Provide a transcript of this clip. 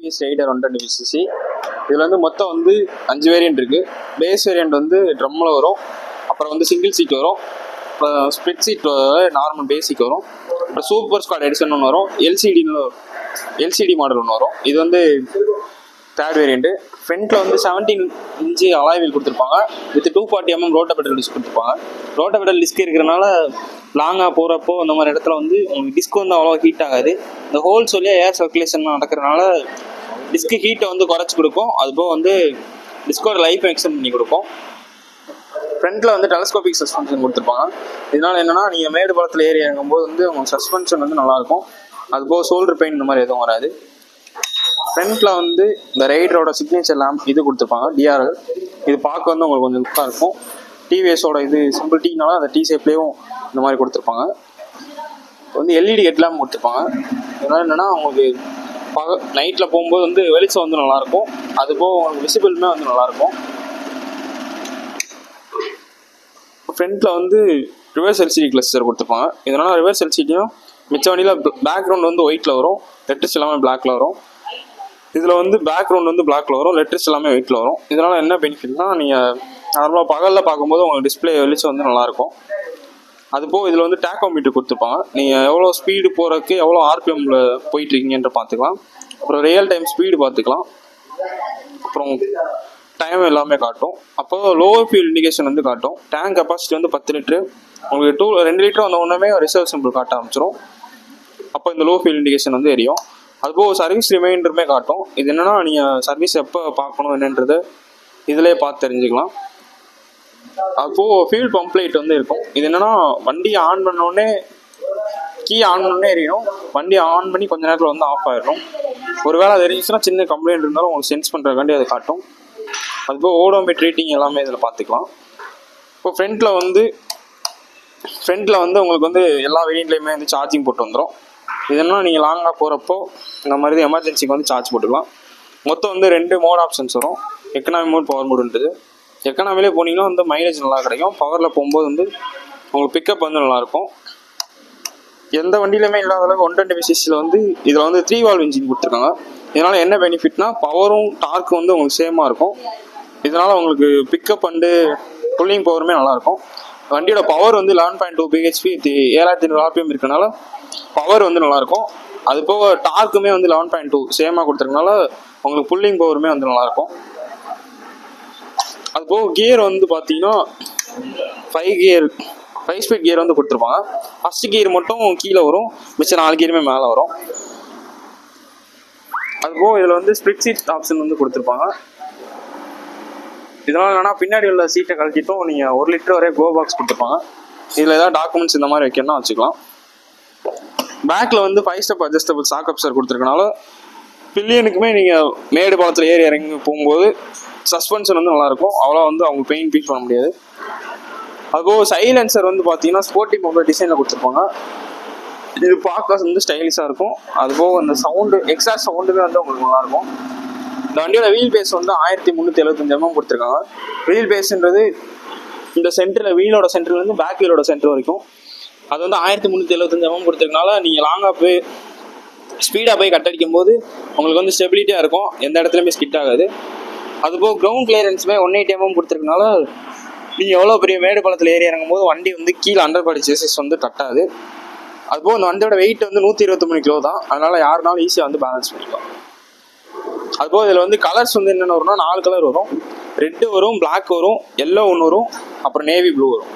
TVS rider 125cc. இதில் வந்து மொத்தம் வந்து 5 வேரியன்ட் இருக்குது. பேஸ் வேரியன்ட் வந்து ட்ரம்மில் வரும், அப்புறம் வந்து சிங்கிள் சீட் வரும், அப்புறம் ஸ்ப்ளிட் சீட் நார்மல் பேசிக் வரும், அப்புறம் சூப்பர் ஸ்குவாட் எடிஷன் ஒன்று வரும், எல்சிடி மாடல் ஒன்று வரும். இது வந்து தேர்ட் வேரியண்ட்டு. ஃப்ரண்ட்டில் வந்து 17 இன்ச்சு அலாய் வீல் கொடுத்துருப்பாங்க வித் 240mm ரோட்டோமீட்டர் டிஸ்க் கொடுத்துருப்பாங்க. ரோட்டோமீட்டர் டிஸ்க் இருக்கிறனால லாங்காக போகிறப்போ அந்த மாதிரி இடத்துல வந்து உங்களுக்கு டிஸ்க் வந்து அவ்வளோ ஹீட் ஆகாது. இந்த ஹோல்ஸ் வழியாக ஏர் சர்க்குலேஷன் நடக்கிறதுனால டிஸ்க்கு ஹீட்டை வந்து குறைச்சி கொடுக்கும். அதுபோக வந்து டிஸ்கோட லைஃப் எக்ஸ்டெண்ட் பண்ணி கொடுக்கும். ஃப்ரண்ட்டில் வந்து டெலஸ்கோபிக் சஸ்பென்ஷன் கொடுத்துருப்பாங்க. இதனால் என்னென்னா நீங்கள் மேடு பள்ளத்தில் ஏறி இறங்கும்போது வந்து உங்களுக்கு சஸ்பென்ஷன் வந்து நல்லாயிருக்கும். அதுபோக ஷோல்டர் பெயின் இந்த மாதிரி எதுவும் வராது. ஃப்ரண்ட்டில் வந்து இந்த ரைடரோட சிக்னேச்சர் லேம்ப் இது கொடுத்துருப்பாங்க, டிஆர்எல். இது பார்க்க வந்து உங்களுக்கு கொஞ்சம் லுக்காக இருக்கும். டிவிஎஸோட இது சிம்பிள் டீனால அந்த டி ஷேப்லேயும் இந்த மாதிரி கொடுத்துருப்பாங்க. வந்து எல்இடி ஹெட் லேம்ப் கொடுத்துருப்பாங்க. இதனால் என்னென்னா உங்களுக்கு நைட்டில் போகும்போது வந்து வெளிச்சம் வந்து நல்லாயிருக்கும். அதுபோக உங்களுக்கு விசிபிளுமே வந்து நல்லாயிருக்கும். ஃப்ரண்ட்டில் வந்து ரிவர்ஸ் எல்சிடி கிளஸ்டர் கொடுத்துருப்பாங்க. இதனால் ரிவர்ஸ் எல்சிடியும் மிச்ச வண்டியில் பேக்ரவுண்ட் வந்து ஒயிட்டில் வரும், லெட்டர்ஸ் எல்லாமே பிளாக்ல வரும். இதில் வந்து பேக்ரவுண்ட் வந்து பிளாக்ல வரும், லெட்டர்ஸ் எல்லாமே ஒயிட்டில் வரும். இதனால் என்ன பெனிஃபிட்னா நீங்கள் நார்மலாக பகலில் பார்க்கும்போது உங்களுக்கு டிஸ்பிளே வெளிச்சம் வந்து நல்லாயிருக்கும். அதுபோக இதில் வந்து டேக்கோமீட்டர் கொடுத்துருப்பாங்க. நீங்கள் எவ்வளோ ஸ்பீடு போகிறதுக்கு எவ்வளோ ஆர்பிஎம்மில் போயிட்டுருக்கீங்கன்ற பார்த்துக்கலாம். அப்புறம் ரியல் டைம் ஸ்பீடு பார்த்துக்கலாம். அப்புறம் டைம் எல்லாமே காட்டும். அப்போ லோ ஃபியூல் இண்டிகேஷன் வந்து காட்டும். டேங்க் கெப்பாசிட்டி வந்து 10 லிட்டரு. உங்களுக்கு 2 லிட்டர் வந்த உடனே ரிசர்வ் சிம்பிள் காட்ட ஆரம்பிச்சிடும். அப்போ இந்த லோ ஃபியூல் இண்டிகேஷன் வந்து எரியும். அதுபோக சர்வீஸ் ரிமைண்டருமே காட்டும். இது என்னென்னா நீங்கள் சர்வீஸ் எப்போ பார்க்கணும் என்னன்றது இதிலே பார்த்து தெரிஞ்சுக்கலாம். அப்போது ஃபியூல் பம்ப் லைட் வந்து இருக்கும். இது என்னென்னா வண்டி ஆன் பண்ணோடனே கீ ஆன் பண்ணோடனே எரியணும். வண்டி ஆன் பண்ணி கொஞ்ச நேரத்தில் வந்து ஆஃப் ஆகிடும். ஒருவேளை அது எரிஞ்சுன்னா சின்ன கம்ப்ளைண்ட் இருந்தாலும் உங்களுக்கு சென்ஸ் பண்ணுறதுக்காண்டி அதை காட்டும். அதுபோக ஓடோமீட்டர் ரேட்டிங் எல்லாமே இதில் பார்த்துக்கலாம். இப்போ ஃப்ரண்ட்டில் வந்து உங்களுக்கு வந்து எல்லா வேரியண்ட்லேயுமே வந்து சார்ஜிங் போட்டு வந்துடும். இதென்னா நீங்கள் லாங்காக போகிறப்போ இந்த மாதிரி எமர்ஜென்சிக்கு வந்து சார்ஜ் போட்டுக்கலாம். மொத்தம் வந்து 2 மோட் ஆப்ஷன்ஸ் வரும், எக்கனாமி மோட், பவர் மோடுன்றது. எக்கனாமிலே போனீங்கன்னா வந்து மைலேஜ் நல்லா கிடைக்கும். பவரில் போகும்போது வந்து உங்களுக்கு பிக்கப் வந்து நல்லாயிருக்கும். எந்த வண்டியிலுமே இல்லாத அளவுக்கு 125cc வந்து இதில் வந்து 3 வால்வ் இன்ஜின் கொடுத்துருக்காங்க. இதனால் என்ன பெனிஃபிட்னா பவரும் டார்க்கும் வந்து உங்களுக்கு சேமாக இருக்கும். இதனால் உங்களுக்கு பிக்கப் அண்டு புல்லிங் பவருமே நல்லாயிருக்கும். வண்டியோட பவர் வந்து 11.2 bhp 7500 rpm இருக்கனால பவர் வந்து நல்லாயிருக்கும். அது போக டார்க்குமே வந்து 11.2 சேமாக கொடுத்துருக்கனால உங்களுக்கு புல்லிங் பவருமே வந்து நல்லாயிருக்கும். அது போக கியர் வந்து பார்த்தீங்கன்னா 5 ஸ்பீட் கியர் வந்து கொடுத்துருப்பாங்க. ஃபஸ்ட்டு கியர் மட்டும் கீழே வரும், மிச்சம் 4 கியருமே மேலே வரும். அதுபோக இதில் வந்து ஸ்ப்ளிட் சீட் ஆப்ஷன் வந்து கொடுத்துருப்பாங்க. இதனால் என்னன்னா பின்னாடி உள்ள சீட்டை கழட்டிட்டும் நீங்கள் 1 லிட்டர் வரைய க்ளோ பாக்ஸ் கொடுத்துருப்பாங்க. இதில் ஏதாவது டாக்குமெண்ட்ஸ் இந்த மாதிரி வைக்கணும்னா வச்சுக்கலாம். பேக்கில் வந்து 5 ஸ்டெப் அட்ஜஸ்டபிள் சாக் அப்சர் கொடுத்துருக்கனால பில்லியனுக்குமே நீங்கள் மேடு பாலத்தில் ஏறி இறங்கி போகும்போது சஸ்பென்ஷன் வந்து நல்லாயிருக்கும். அவ்வளோ வந்து அவங்க பெயின் ஃபீல் பண்ண முடியாது. அதுபோக சைலன்சர் வந்து பார்த்தீங்கன்னா ஸ்போர்ட்டி மோட்டர் டிசைனில் கொடுத்துருப்பாங்க. இது பார்க்க வந்து ஸ்டைலிஷாக இருக்கும். அதுபோக இந்த சவுண்டு எக்ஸாஸ்ட் சவுண்டுமே வந்து உங்களுக்கு நல்லாயிருக்கும். இந்த வண்டியோட வீல் பேஸ் வந்து 1375mm கொடுத்துருக்காங்க. வீல் பேஸ்ன்றது இந்த சென்டரில் வீலோட சென்டர்லேருந்து பேக் வீலோட சென்டர் வரைக்கும் அது வந்து 1375mm கொடுத்துருக்கனால நீங்கள் லாங்காக போய் ஸ்பீடாக போய் கட்டடிக்கும் போது உங்களுக்கு வந்து ஸ்டெபிலிட்டியாக இருக்கும், எந்த இடத்துலையுமே ஸ்கிட் ஆகாது. அதுபோக கிரவுண்ட் கிளியரன்ஸுமே 180mm கொடுத்துருக்கனால நீங்கள் எவ்வளோ பெரிய மேடு பள்ளத்தில் ஏறி இறங்கும் போது வண்டி வந்து கீழே அண்டர் பாடி சேசஸ் வந்து தட்டாது. அதுபோக இந்த வண்டியோட வெயிட் வந்து 123 கிலோ தான். அதனால் யாருனாலும் ஈஸியாக வந்து பேலன்ஸ் பண்ணிக்கலாம். அதுபோக இதில் வந்து கலர்ஸ் வந்து என்னென்ன வரும்னா 4 கலர் வரும். ரெட்டு வரும், பிளாக் வரும், எல்லோ ஒன்று வரும், அப்புறம் நேவி ப்ளூ வரும்.